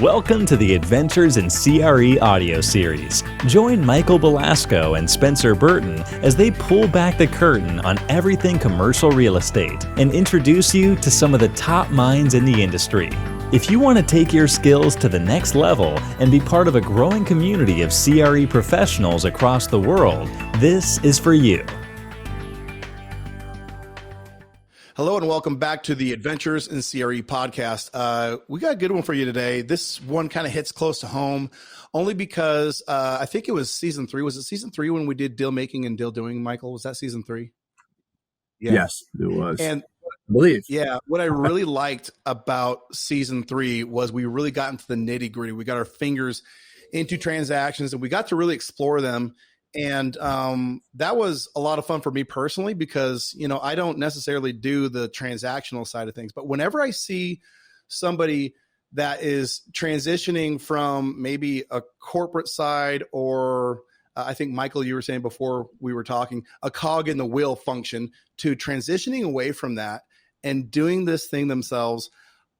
Welcome to the Adventures in CRE Audio Series. Join Michael Belasco and Spencer Burton as they pull back the curtain on everything commercial real estate and introduce you to some of the top minds in the industry. If you want to take your skills to the next level and be part of a growing community of CRE professionals across the world, this is for you. Hello and welcome back to the Adventures in CRE podcast. We got a good one for you today. This one kind of hits close to home only because I think it was season 3. Was it season 3 when we did deal making and deal doing, Michael? Was that season 3? Yeah. Yes, it was. And I believe. Yeah, what I really liked about season 3 was we really got into the nitty gritty. We got our fingers into transactions and we got to really explore them. And that was a lot of fun for me personally because, you know, I don't necessarily do the transactional side of things. But whenever I see somebody that is transitioning from maybe a corporate side or I think, Michael, you were saying before we were talking, a cog in the wheel function to transitioning away from that and doing this thing themselves,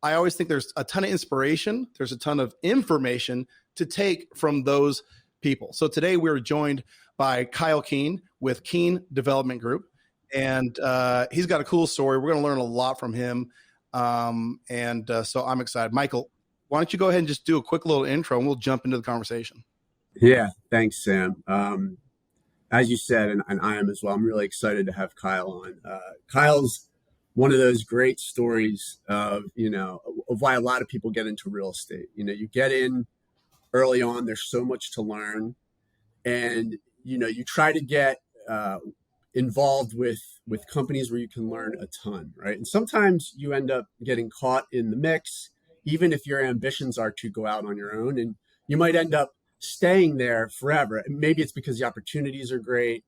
I always think there's a ton of inspiration. There's a ton of information to take from those people. So today we're joined by Kyle Keene with Keene Development Group. And he's got a cool story. We're going to learn a lot from him. So I'm excited. Michael, why don't you go ahead and just do a quick little intro and we'll jump into the conversation. Yeah, thanks, Sam. As you said, and I am as well, I'm really excited to have Kyle on. Kyle's one of those great stories of why a lot of people get into real estate. You know, you get in early on, there's so much to learn. And, you try to get involved with companies where you can learn a ton, right? And sometimes you end up getting caught in the mix, even if your ambitions are to go out on your own. And you might end up staying there forever. Maybe it's because the opportunities are great,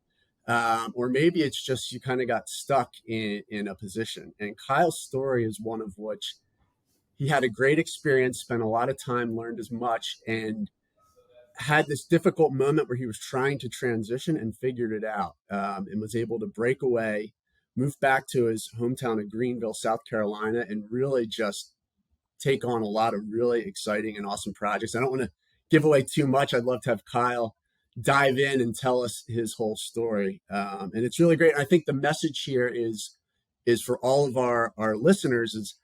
or maybe it's just you kind of got stuck in a position. And Kyle's story is one of which he had a great experience, spent a lot of time, learned as much, and had this difficult moment where he was trying to transition and figured it out, and was able to break away, move back to his hometown of Greenville, South Carolina, and really just take on a lot of really exciting and awesome projects. I don't want to give away too much. I'd love to have Kyle dive in and tell us his whole story. And it's really great. I think the message here is for all of our listeners is,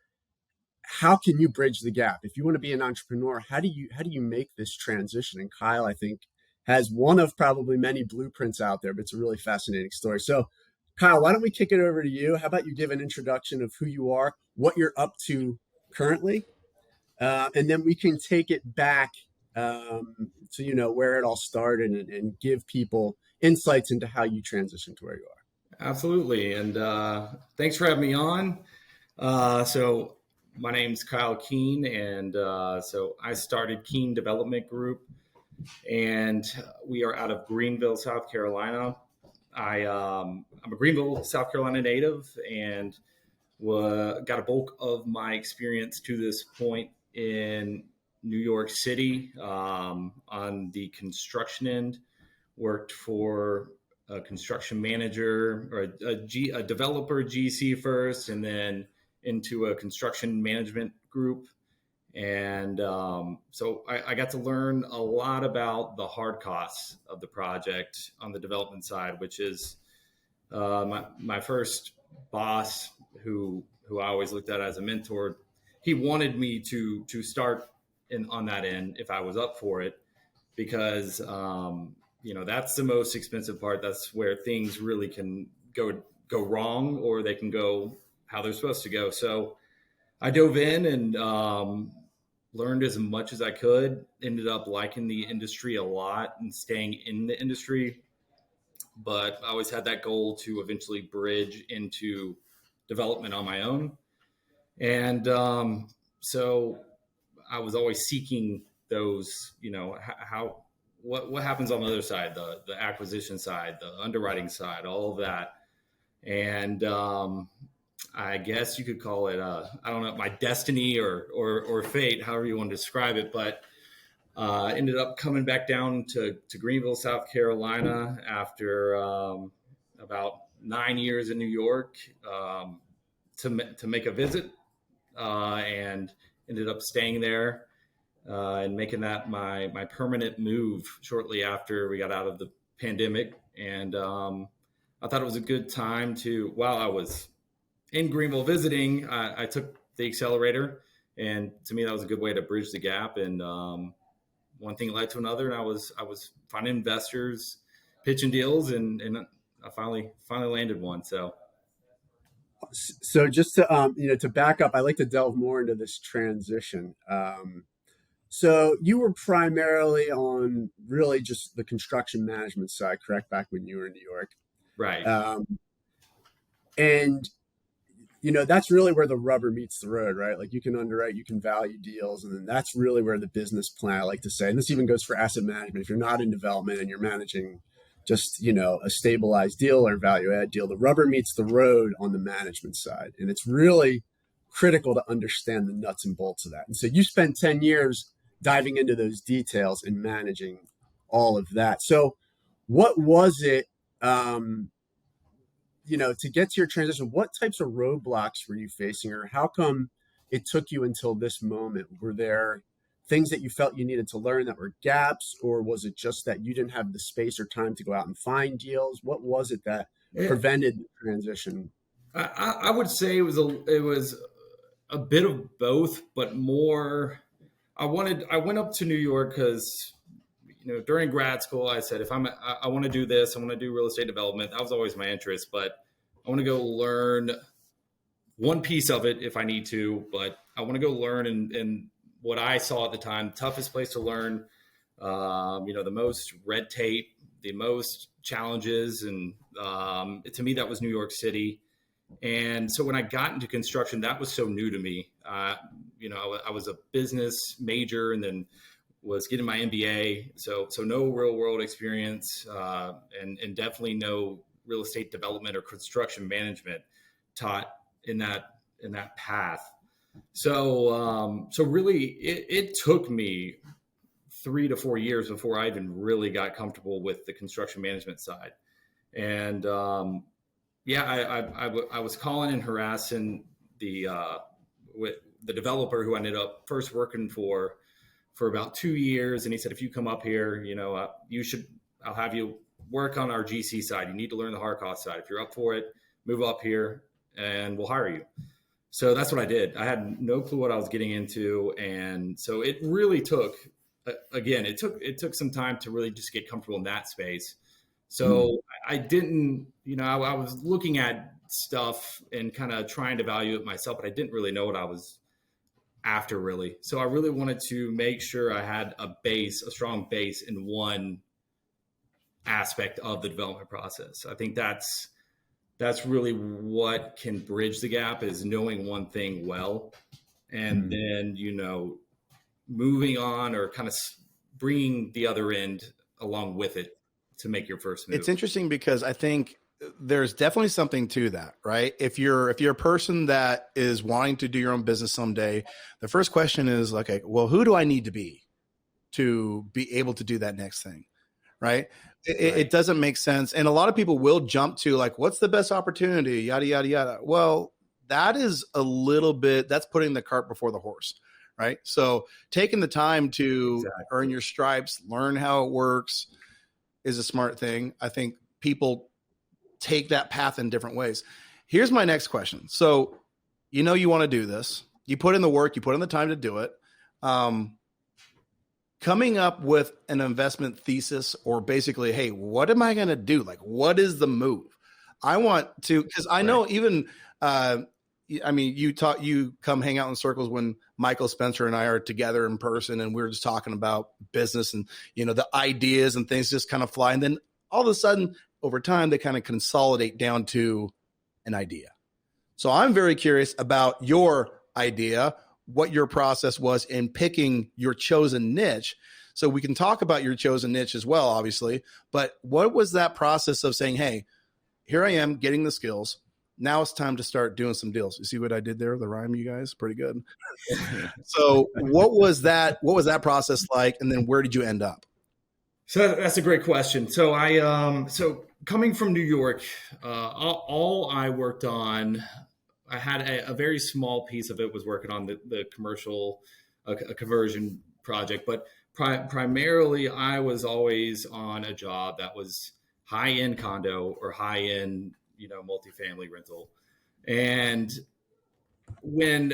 how can you bridge the gap? If you want to be an entrepreneur, how do you make this transition? And Kyle, I think, has one of probably many blueprints out there, but it's a really fascinating story. So Kyle, why don't we kick it over to you? How about you give an introduction of who you are, what you're up to currently, and then we can take it back to where it all started and give people insights into how you transitioned to where you are. Absolutely. And thanks for having me on. So my name's Kyle Keene, and so I started Keene Development Group, and we are out of Greenville, South Carolina. I'm a Greenville, South Carolina native, and got a bulk of my experience to this point in New York City on the construction end. Worked for a construction manager or a developer GC first, and then into a construction management group. And so I got to learn a lot about the hard costs of the project on the development side, which is my first boss, who I always looked at as a mentor. He wanted me to start on that end if I was up for it, because that's the most expensive part. That's where things really can go wrong, or they can go how they're supposed to go. So I dove in and learned as much as I could, ended up liking the industry a lot and staying in the industry. But I always had that goal to eventually bridge into development on my own. And so I was always seeking those, what happens on the other side, the acquisition side, the underwriting side, all of that. And I guess you could call it, I don't know, my destiny or fate, however you want to describe it. But ended up coming back down to Greenville, South Carolina after about 9 years in New York to make a visit, and ended up staying there and making that my permanent move shortly after we got out of the pandemic. And I thought it was a good time to, while I was in Greenville visiting, I took the accelerator, and to me that was a good way to bridge the gap. And one thing led to another, and I was finding investors, pitching deals, and I finally landed one. So just to to back up, I like to delve more into this transition. So you were primarily on really just the construction management side, correct? Back when you were in New York, Right. And that's really where the rubber meets the road, right? Like you can underwrite, you can value deals, and then that's really where the business plan, I like to say, and this even goes for asset management. If you're not in development and you're managing just, a stabilized deal or value add deal, the rubber meets the road on the management side. And it's really critical to understand the nuts and bolts of that. And so you spent 10 years diving into those details and managing all of that. So what was it, to get to your transition, what types of roadblocks were you facing, or how come it took you until this moment? Were there things that you felt you needed to learn that were gaps, or was it just that you didn't have the space or time to go out and find deals? What was it that prevented the transition? I would say it was a bit of both, but more. I went up to New York because during grad school I said, if I want to do this, I want to do real estate development. That was always my interest, but I want to go learn one piece of it if I need to, but I want to go learn and what I saw at the time, toughest place to learn, the most red tape, the most challenges. And to me, that was New York City. And so when I got into construction, that was so new to me. I was a business major and then was getting my MBA. So no real world experience, and definitely no real estate development or construction management taught in that path. So really it took me 3 to 4 years before I even really got comfortable with the construction management side. And I was calling and harassing with the developer who I ended up first working for about 2 years. And he said, if you come up here, I'll have you work on our GC side. You need to learn the hard cost side. If you're up for it, move up here and we'll hire you. So that's what I did. I had no clue what I was getting into. And so it really took, it took some time to really just get comfortable in that space. So I didn't, I was looking at stuff and kind of trying to value it myself, but I didn't really know what I was after really. So I really wanted to make sure I had a strong base in one aspect of the development process. I think that's really what can bridge the gap, is knowing one thing well, and then, moving on or kind of bringing the other end along with it to make your first move. It's interesting because I think there's definitely something to that, right? If you're a person that is wanting to do your own business someday, the first question is like, okay, well, who do I need to be able to do that next thing? Right. It doesn't make sense. And a lot of people will jump to like, what's the best opportunity? Yada, yada, yada. Well, that is a little bit, that's putting the cart before the horse. Right. So taking the time to earn your stripes, learn how it works is a smart thing. I think people take that path in different ways. Here's my next question. So, you want to do this, you put in the work, you put in the time to do it. Coming up with an investment thesis, or basically, hey, what am I going to do? Like, what is the move? I want to, because I know even, you come hang out in circles when Michael Spencer and I are together in person, and we're just talking about business and, the ideas and things just kind of fly. And then all of a sudden, over time, they kind of consolidate down to an idea. So I'm very curious about your idea, what your process was in picking your chosen niche. So we can talk about your chosen niche as well, obviously, but what was that process of saying, hey, here I am getting the skills. Now it's time to start doing some deals. You see what I did there? The rhyme, you guys, pretty good. So what was that process like? And then where did you end up? So that's a great question. So so coming from New York, all I worked on, I had a very small piece of it was working on the commercial a conversion project. But primarily, I was always on a job that was high-end condo or high-end, multifamily rental. And when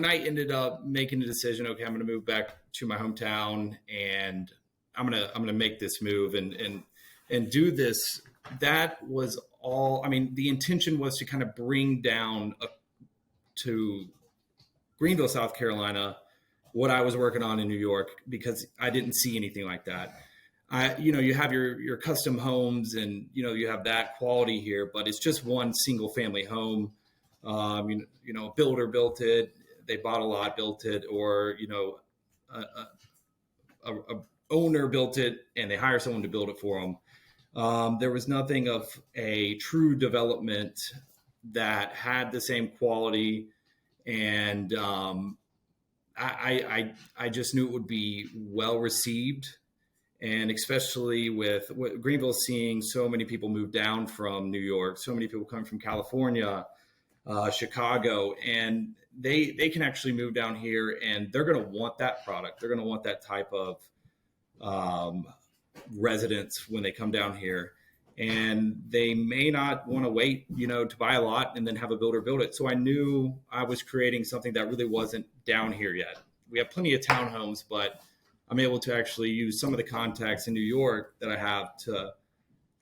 I ended up making the decision, okay, I'm going to move back to my hometown and I'm going to make this move and do this. That was all. I mean, the intention was to kind of bring down to Greenville, South Carolina, what I was working on in New York, because I didn't see anything like that. You have your custom homes and, you have that quality here, but it's just one single family home. Builder built it, they bought a lot, built it, or, a owner built it and they hire someone to build it for them. There was nothing of a true development that had the same quality. And I just knew it would be well received. And especially with Greenville seeing so many people move down from New York, so many people come from California, Chicago, and they can actually move down here and they're going to want that product. They're going to want that type of residence when they come down here. And they may not want to wait, to buy a lot and then have a builder build it. So I knew I was creating something that really wasn't down here yet. We have plenty of townhomes, but I'm able to actually use some of the contacts in New York that I have to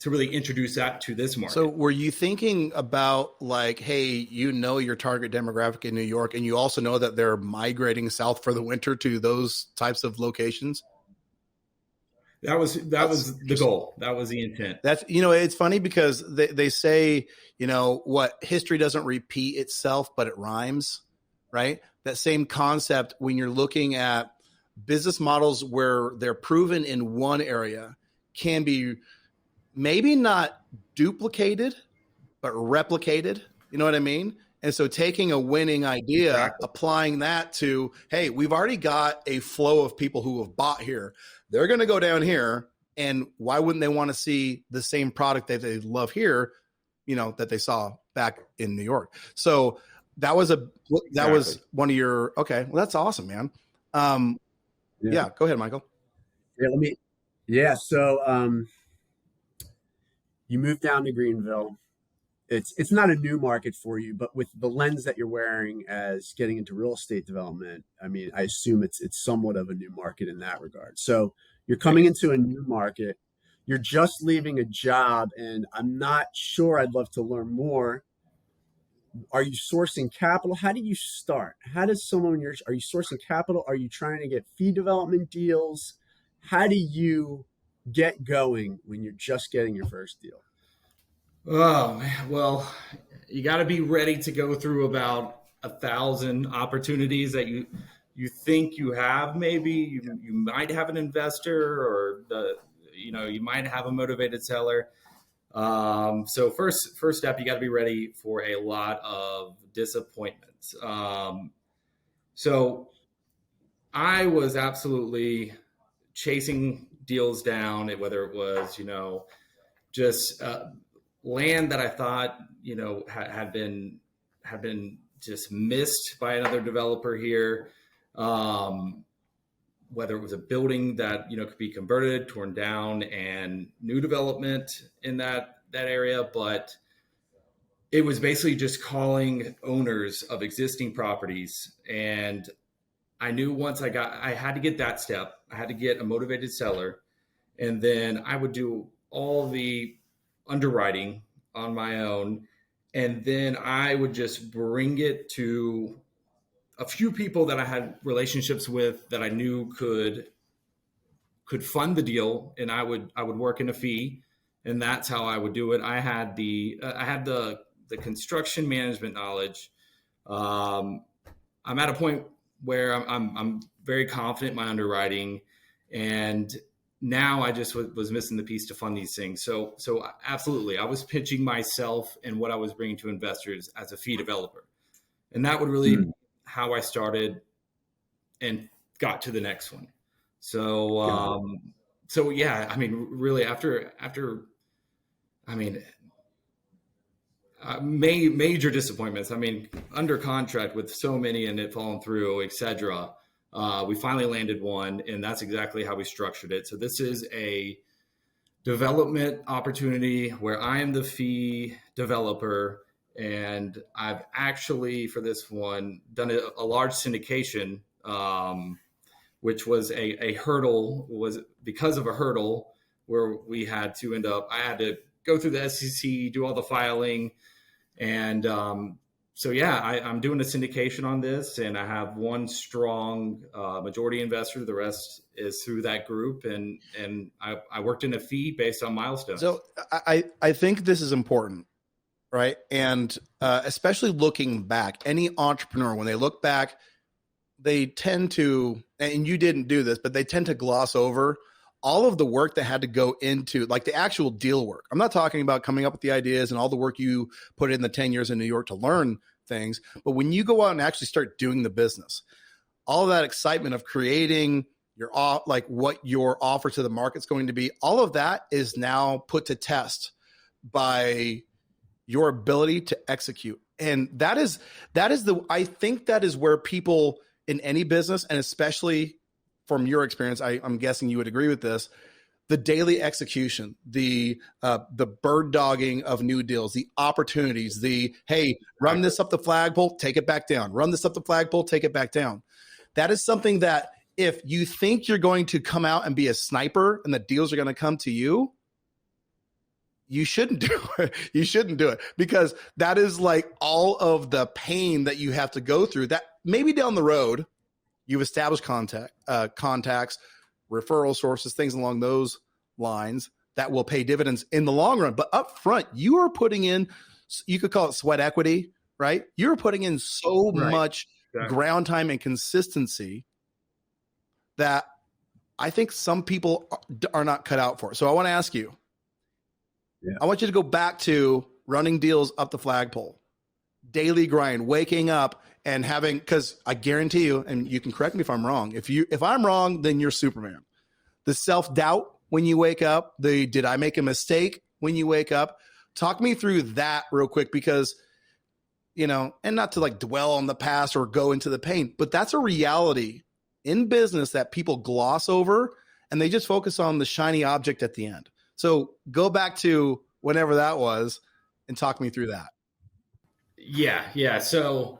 really introduce that to this market. So were you thinking about like, hey, your target demographic in New York, and you also know that they're migrating south for the winter to those types of locations? That was the goal. That was the intent. That's, it's funny because they say, what history doesn't repeat itself, but it rhymes, right? That same concept when you're looking at business models where they're proven in one area can be maybe not duplicated, but replicated. You know what I mean? And so taking a winning idea, exactly, applying that to, hey, we've already got a flow of people who have bought here. They're going to go down here. And why wouldn't they want to see the same product that they love here, that they saw back in New York? So that was was one of your, okay, well, that's awesome, man. Yeah, go ahead, Michael. So you moved down to Greenville. It's not a new market for you, but with the lens that you're wearing as getting into real estate development, I mean, I assume it's somewhat of a new market in that regard. So you're coming into a new market. You're just leaving a job, and I'm not sure. I'd love to learn more. Are you sourcing capital? How do you start? How does are you sourcing capital? Are you trying to get fee development deals? How do you get going when you're just getting your first deal? Oh, well, you got to be ready to go through about 1,000 opportunities that you think you have. Maybe you might have an investor, or you might have a motivated seller. So first step, you got to be ready for a lot of disappointments. So I was absolutely chasing deals down, whether it was, just land that I thought, had been just missed by another developer here. Whether it was a building that, could be converted, torn down, and new development in that area. But it was basically just calling owners of existing properties. And I knew once I had to get that step, I had to get a motivated seller. And then I would do all the underwriting on my own. And then I would just bring it to a few people that I had relationships with that I knew could fund the deal, and I would work in a fee, and that's how I would do it. I had the construction management knowledge. I'm at a point where I'm very confident in my underwriting, and now I just was missing the piece to fund these things. So absolutely, I was pitching myself and what I was bringing to investors as a fee developer, and that would really how I started and got to the next one. So, yeah, I mean, really after, major disappointments, under contract with so many and it falling through, etc. We finally landed one, and that's exactly how we structured it. So this is a development opportunity where I am the fee developer, and I've actually, for this one, done a large syndication, which was a hurdle, was because of a hurdle where we had to I had to go through the SEC, do all the filing. And so, yeah, I'm doing a syndication on this, and I have one strong majority investor. The rest is through that group. And I worked in a fee based on milestones. So I think this is important, right? And especially looking back, any entrepreneur, when they look back, they tend to, and you didn't do this, but they tend to gloss over all of the work that had to go into like the actual deal work. I'm not talking about coming up with the ideas and all the work you put in the 10 years in New York to learn things, but when you go out and actually start doing the business, all of that excitement of creating like what your offer to the market's going to be, all of that is now put to test by your ability to execute. And I think that is where people in any business, and especially from your experience, I'm guessing you would agree with this, the daily execution, the bird dogging of new deals, the opportunities, hey, run this up the flagpole, take it back down. Run this up the flagpole, take it back down. That is something that if you think you're going to come out and be a sniper and the deals are going to come to you, you shouldn't do it. You shouldn't do it, because that is like all of the pain that you have to go through that maybe down the road you've established contacts, referral sources, things along those lines that will pay dividends in the long run. But up front, you are putting in, you could call it sweat equity, right? You're putting in so much ground time and consistency that I think some people are not cut out for. So I want to ask you, I want you to go back to running deals up the flagpole, daily grind, waking up and having, because I guarantee you, and you can correct me if I'm wrong. If I'm wrong, then you're Superman. The self-doubt when you wake up, did I make a mistake when you wake up? Talk me through that real quick, because, and not to like dwell on the past or go into the pain, but that's a reality in business that people gloss over and they just focus on the shiny object at the end. So go back to whenever that was and talk me through that. Yeah. So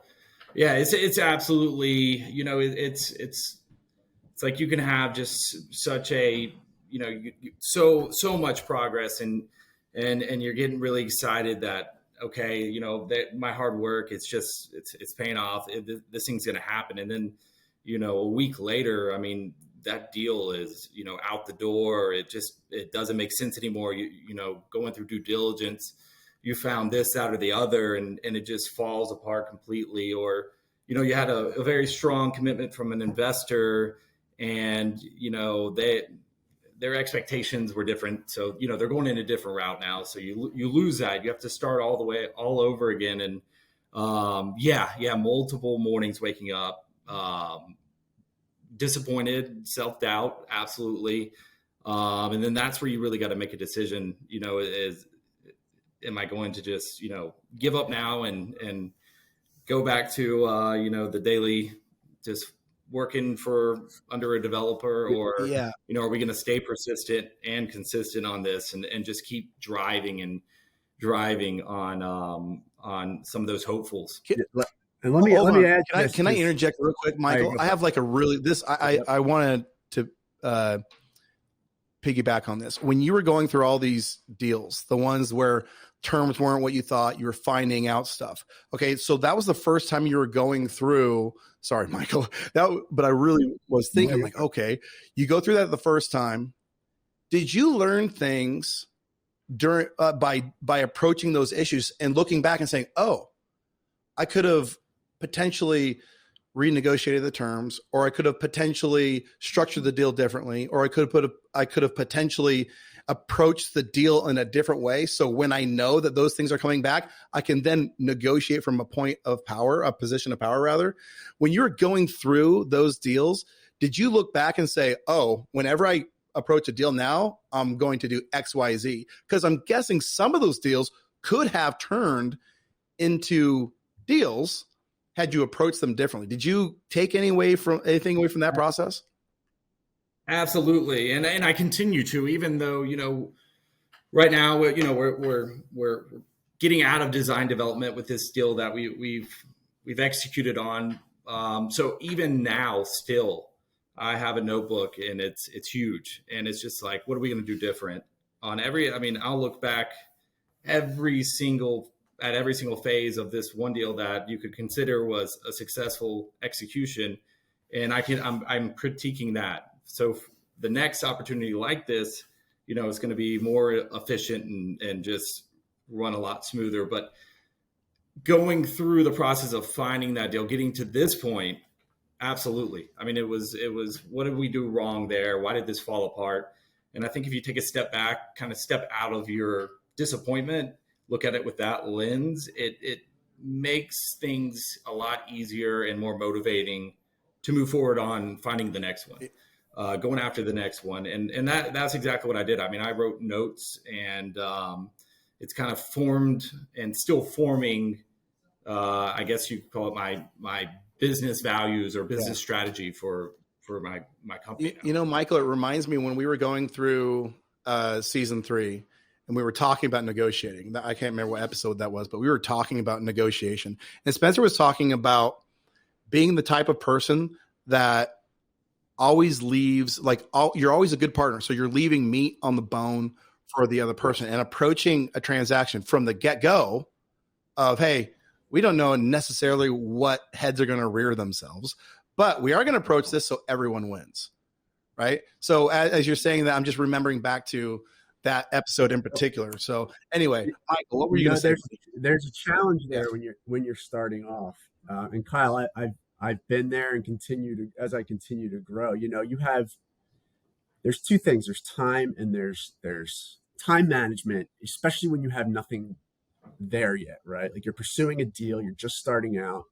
yeah, it's absolutely, it's like you can have just such a, so much progress and you're getting really excited that, okay, that my hard work, it's paying off. This thing's going to happen. And then, a week later, I mean, that deal is, out the door. It doesn't make sense anymore. Going through due diligence, you found this out of the other and it just falls apart completely. Or, you had a very strong commitment from an investor and, their expectations were different. So, they're going in a different route now. So you lose that. You have to start all over again. And multiple mornings waking up, disappointed, self-doubt, absolutely. And then that's where you really got to make a decision, am I going to just, give up now and go back to, the daily just working under a developer, or, are we going to stay persistent and consistent on this and just keep driving on some of those hopefuls? And let me add. Can I interject real quick, Michael? I have like I wanted to piggyback on this. When you were going through all these deals, the ones where terms weren't what you thought, you were finding out stuff. Okay, so that was the first time you were going through. Sorry, Michael. But I really was thinking, like, okay, you go through that the first time. Did you learn things during by approaching those issues and looking back and saying, oh, I could have potentially renegotiated the terms, or I could have potentially structured the deal differently, or I could have potentially approached the deal in a different way. So when I know that those things are coming back, I can then negotiate from a point of power, a position of power rather. When you're going through those deals, did you look back and say, oh, whenever I approach a deal now, I'm going to do X, Y, Z? Because I'm guessing some of those deals could have turned into deals had you approach them differently? Did you take anything away from that process? Absolutely. And I continue to, even though, right now, we're getting out of design development with this deal that we've executed on. So even now, still, I have a notebook, and it's huge, and it's just like, what are we going to do different on I'll look back every single phase of this one deal that you could consider was a successful execution, and I'm critiquing that. So the next opportunity like this, it's going to be more efficient and just run a lot smoother. But going through the process of finding that deal, getting to this point, absolutely. It was what did we do wrong there? Why did this fall apart? And I think if you take a step back, kind of step out of your disappointment, look at it with that lens, it makes things a lot easier and more motivating to move forward on finding the next one, going after the next one. And that's exactly what I did. I wrote notes, and it's kind of formed and still forming, I guess you could call it my business values or business strategy for my company. Michael, it reminds me when we were going through season 3 and we were talking about negotiating. I can't remember what episode that was, but we were talking about negotiation. And Spencer was talking about being the type of person that always leaves, you're always a good partner. So you're leaving meat on the bone for the other person and approaching a transaction from the get-go of, hey, we don't know necessarily what heads are going to rear themselves, but we are going to approach this so everyone wins, right? So as you're saying that, I'm just remembering back to that episode in particular. So anyway, Michael, what were you going to say? There's a challenge there when you're starting off. And Kyle, I've been there and as I continue to grow. There's two things. There's time and there's time management, especially when you have nothing there yet, right? Like you're pursuing a deal, you're just starting out.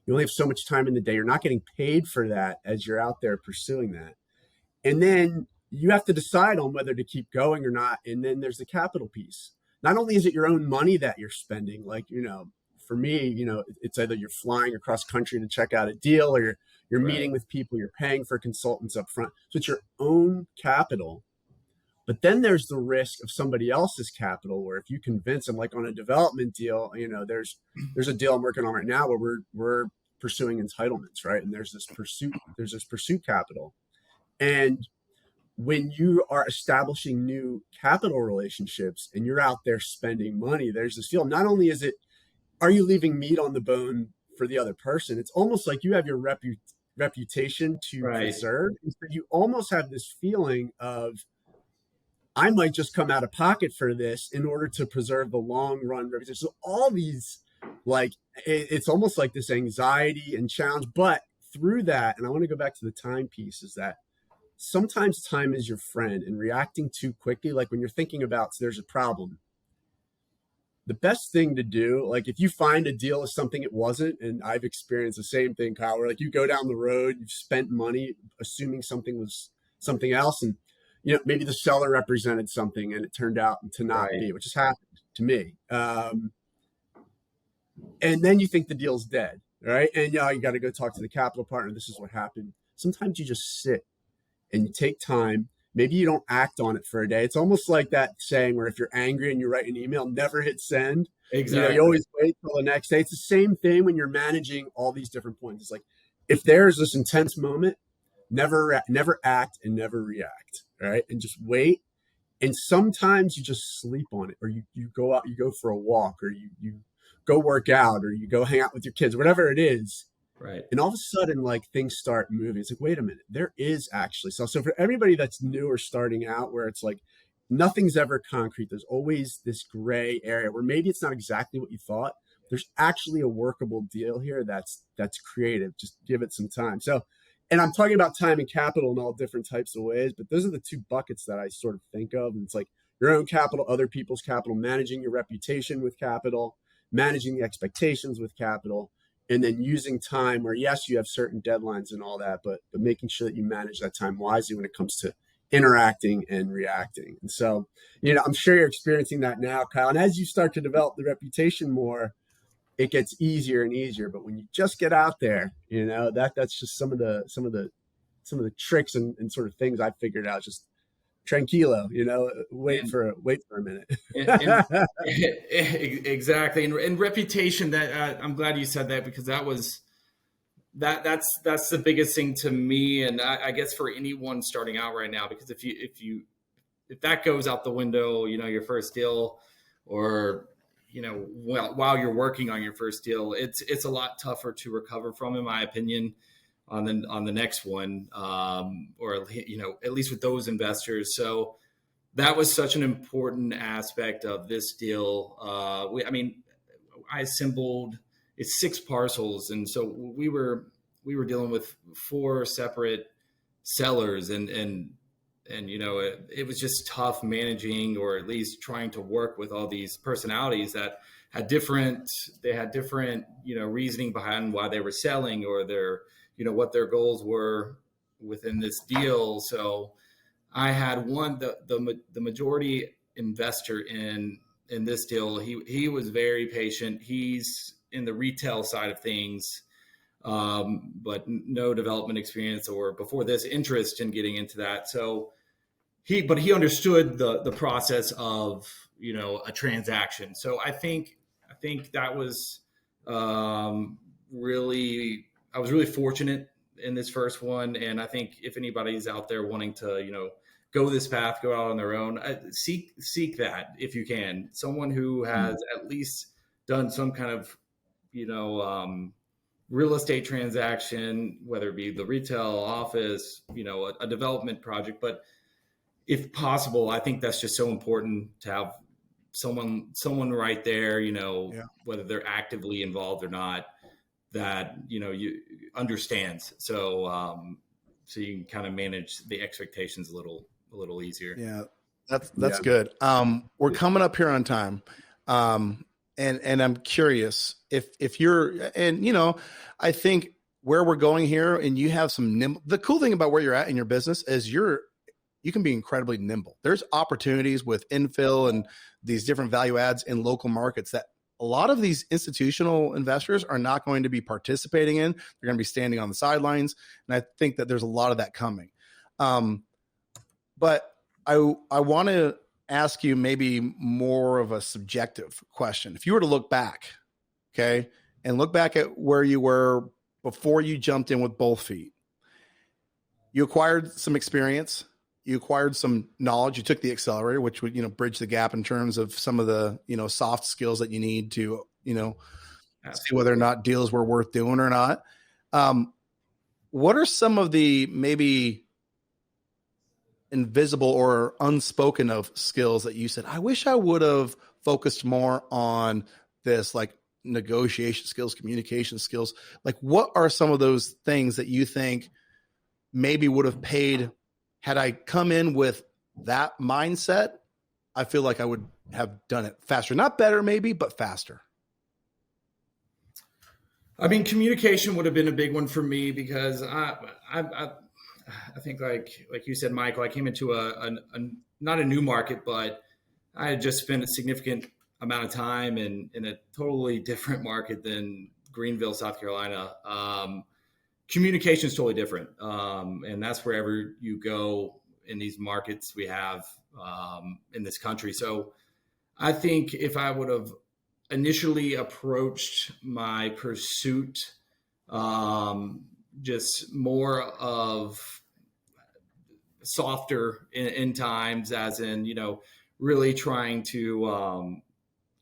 You only have so much time in the day. You're not getting paid for that as you're out there pursuing that. And then you have to decide on whether to keep going or not. And then there's the capital piece. Not only is it your own money that you're spending, for me, it's either you're flying across country to check out a deal, or you're meeting with people, you're paying for consultants up front. So it's your own capital. But then there's the risk of somebody else's capital, where if you convince them, like on a development deal, there's a deal I'm working on right now where we're pursuing entitlements, right? And there's this pursuit capital. And when you are establishing new capital relationships and you're out there spending money, there's this feel. Not only are you leaving meat on the bone for the other person, it's almost like you have your reputation to preserve. And so you almost have this feeling of, I might just come out of pocket for this in order to preserve the long run reputation. So all these, it's almost like this anxiety and challenge. But through that, and I want to go back to the time piece, is that sometimes time is your friend, and reacting too quickly, like when you're thinking about there's a problem, the best thing to do, if you find a deal is something it wasn't, and I've experienced the same thing, Kyle, where you go down the road, you've spent money assuming something was something else, and maybe the seller represented something and it turned out to not be, which has happened to me. And then you think the deal's dead, right? And you got to go talk to the capital partner. This is what happened. Sometimes you just sit and you take time. Maybe you don't act on it for a day. It's almost like that saying where if you're angry and you write an email, never hit send. Exactly. You always wait till the next day. It's the same thing when you're managing all these different points. It's like, if there's this intense moment, never act and never react, right? And just wait. And sometimes you just sleep on it, or you go out, you go for a walk, or you go work out, or you go hang out with your kids, whatever it is. Right. And all of a sudden, things start moving. It's like, wait a minute, there is actually. So for everybody that's new or starting out, where it's like nothing's ever concrete, there's always this gray area where maybe it's not exactly what you thought. There's actually a workable deal here that's creative. Just give it some time. So, and I'm talking about time and capital in all different types of ways, but those are the two buckets that I sort of think of. And it's like your own capital, other people's capital, managing your reputation with capital, managing the expectations with capital, and then using time where, yes, you have certain deadlines and all that, but making sure that you manage that time wisely when it comes to interacting and reacting. And so, I'm sure you're experiencing that now, Kyle. And as you start to develop the reputation more, it gets easier and easier. But when you just get out there, that's just some of the tricks and sort of things I figured out. Just tranquilo, wait And for a minute. and exactly, and reputation. That I'm glad you said that, because that's the biggest thing to me, and I guess for anyone starting out right now. Because if that goes out the window, your first deal, or while you're working on your first deal, it's a lot tougher to recover from, in my opinion, on the next one, or at least with those investors. So that was such an important aspect of this deal. I assembled it's 6 parcels, and so we were dealing with 4 separate sellers, and it was just tough managing, or at least trying to work with all these personalities that had different reasoning behind why they were selling, or their what their goals were within this deal. So I had the majority investor in this deal. He was very patient. He's in the retail side of things, but no development experience, or before this, interest in getting into that. So he understood the process of a transaction. So I think that was really, I was really fortunate in this first one. And I think if anybody's out there wanting to go this path, go out on their own, seek that if you can. Someone who has at least done some kind of real estate transaction, whether it be the retail, office, a development project. But if possible, I think that's just so important to have someone right there, whether they're actively involved or not, that you understands. So you can kind of manage the expectations a little easier. Yeah, that's good. We're coming up here on time. And I'm curious if you're, and I think where we're going here, and you have some the cool thing about where you're at in your business is you can be incredibly nimble. There's opportunities with infill and these different value adds in local markets that a lot of these institutional investors are not going to be participating in. They're going to be standing on the sidelines. And I think that there's a lot of that coming. But I want to ask you maybe more of a subjective question. If you were to look back, okay, and look back at where you were before you jumped in with both feet, you acquired some experience, you acquired some knowledge, you took the accelerator, which would, bridge the gap in terms of some of the, soft skills that you need to, see whether or not deals were worth doing or not. What are some of the maybe invisible or unspoken of skills that you said, I wish I would have focused more on this, like negotiation skills, communication skills? Like, what are some of those things that you think maybe would have paid had I come in with that mindset? I feel like I would have done it faster, not better maybe, but faster. I mean, communication would have been a big one for me, because I think like you said, Michael, I came into a not a new market, but I had just spent a significant amount of time in a totally different market than Greenville, South Carolina. Communication is totally different. And that's wherever you go in these markets we have in this country. So I think if I would have initially approached my pursuit just more of softer in times, as in, really trying to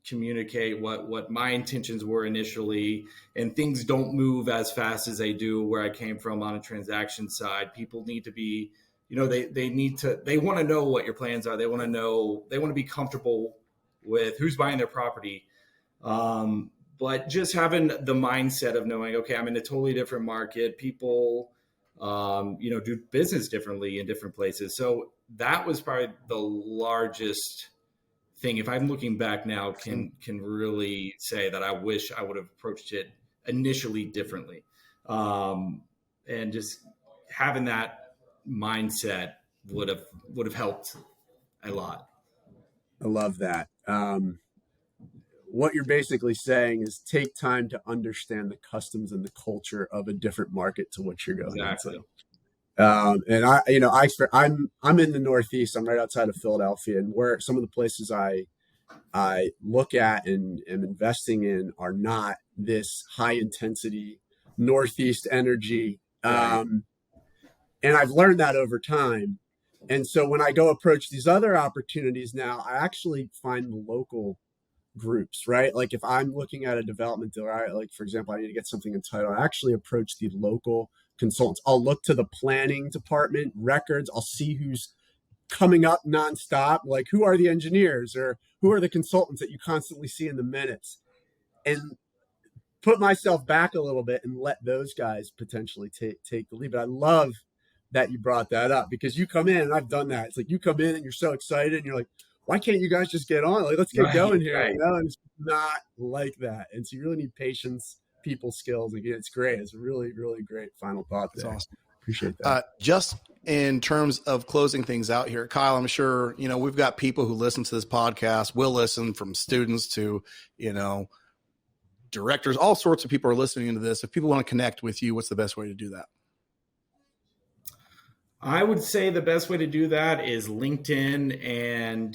communicate what my intentions were initially, and things don't move as fast as they do where I came from on a transaction side. People need to be, they want to know what your plans are. They want to be comfortable with who's buying their property. But just having the mindset of knowing, okay, I'm in a totally different market. People, do business differently in different places. So that was probably the largest thing. If I'm looking back now, can really say that I wish I would have approached it initially differently. And just having that mindset would have helped a lot. I love that. what you're basically saying is take time to understand the customs and the culture of a different market to what you're going Exactly. into. And I'm in the Northeast. I'm right outside of Philadelphia, and where some of the places I look at and am investing in are not this high intensity Northeast energy. Right. And I've learned that over time. And so when I go approach these other opportunities now, I actually find the local groups, right? Like if I'm looking at a development deal, like for example, I need to get something entitled, I actually approach the local consultants. I'll look to the planning department records. I'll see who's coming up nonstop. Like who are the engineers or who are the consultants that you constantly see in the minutes, and put myself back a little bit and let those guys potentially take the lead. But I love that you brought that up, because you come in, and I've done that. It's like you come in and you're so excited and you're like, why can't you guys just get on? Like, let's get going here. Right. You know, and it's not like that. And so you really need patience, people skills. Again, it's great. It's a really, really great final thought there. That's awesome. Appreciate that. Just in terms of closing things out here, Kyle, I'm sure, we've got people who listen to this podcast, will listen, from students to, directors, all sorts of people are listening to this. If people want to connect with you, what's the best way to do that? I would say the best way to do that is LinkedIn, and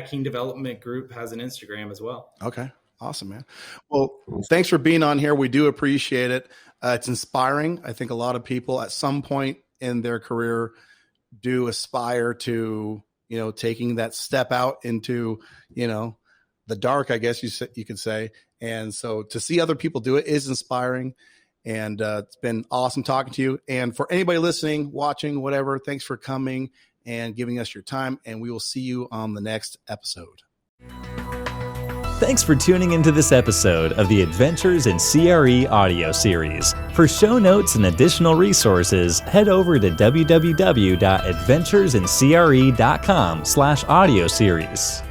Keene Development Group has an Instagram as well. Okay. Awesome, man. Well, thanks for being on here. We do appreciate it. It's inspiring. I think a lot of people at some point in their career do aspire to, taking that step out into, the dark, I guess you could say. And so to see other people do it is inspiring. And it's been awesome talking to you. And for anybody listening, watching, whatever, thanks for coming and giving us your time. And we will see you on the next episode. Thanks for tuning into this episode of the Adventures in CRE Audio Series. For show notes and additional resources, head over to www.adventuresincre.com/audio series.